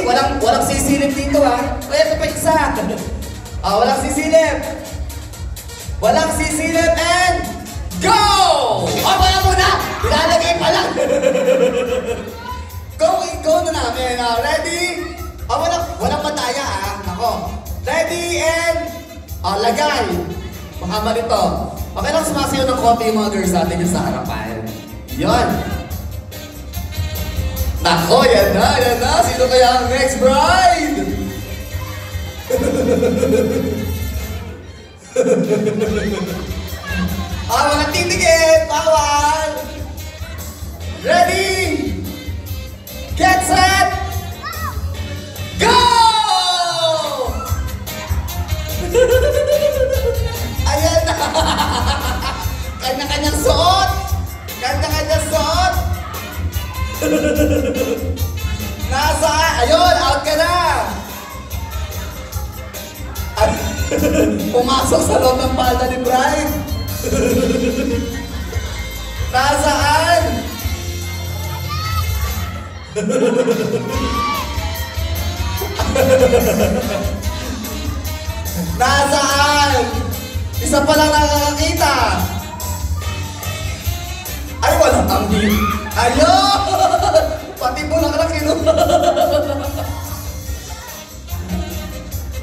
Ready? Walang sisilip dito ha. O ito pa isa. Walang sisilip. Walang sisilip and go! Wala muna! Ilalagay pa lang. Go na namin. Ready? Walang mataya ha. Ako. Ready and lagay. Mahaba nito. Okay lang sumasayaw ng konti yung mga girls natin yung sa harapan. Yun. Nako, yan na. Sino kaya ang next bride? Mga titigit! Bawal! Ready? Get set! Go! Ayan na! Kanya-kanyang suot! Kanya-kanyang suot! Nasaan? Ayun! Out ka na! Pumasok sa loob ng palda ni Bride! Nasaan? Nasaan? Isa pa lang nakakakita. Ay, walang tanggi. Ayun! Pati po lang kinuha.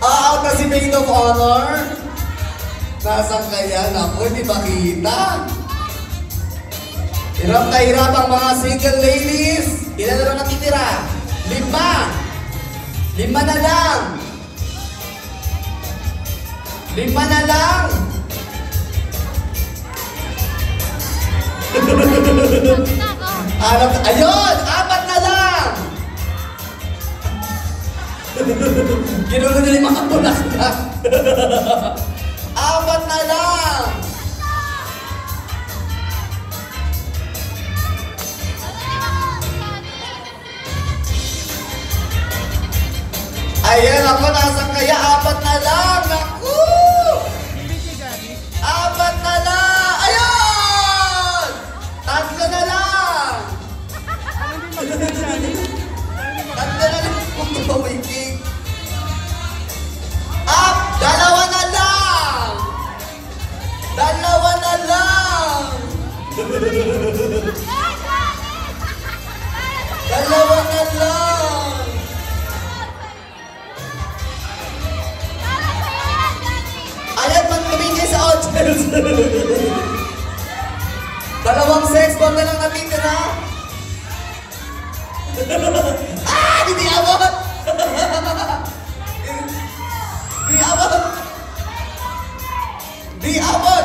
Out na si Maid of Honor. Nasaan kaya? Naku, hindi makita. Hirap na hirap ang mga single ladies. Ilan na lang natitira? 5. 5 na lang. 5 na lang. Ayun! 4 na lang. Ginulo nila yung mga bulaklak. 4 na lang. Ayan ako, nasaan kaya? 4 na lang. Naku! 4 na lang. Ayun! 3 na lang. 3 na lang. Kumawikik. Up! 2 na lang. 2 na lang. 2 na lang. Ayan, magtumingin sa audience. 2 sex bomb na lang natitira. Hindi abot! Di abot! Di abot!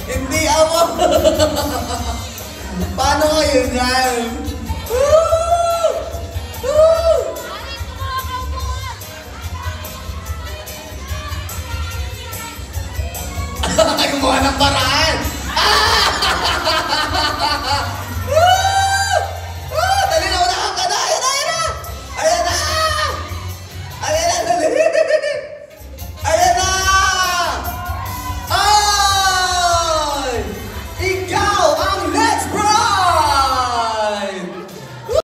Hindi abot! Paano kayo yan? Ay, gumawa ng paraan!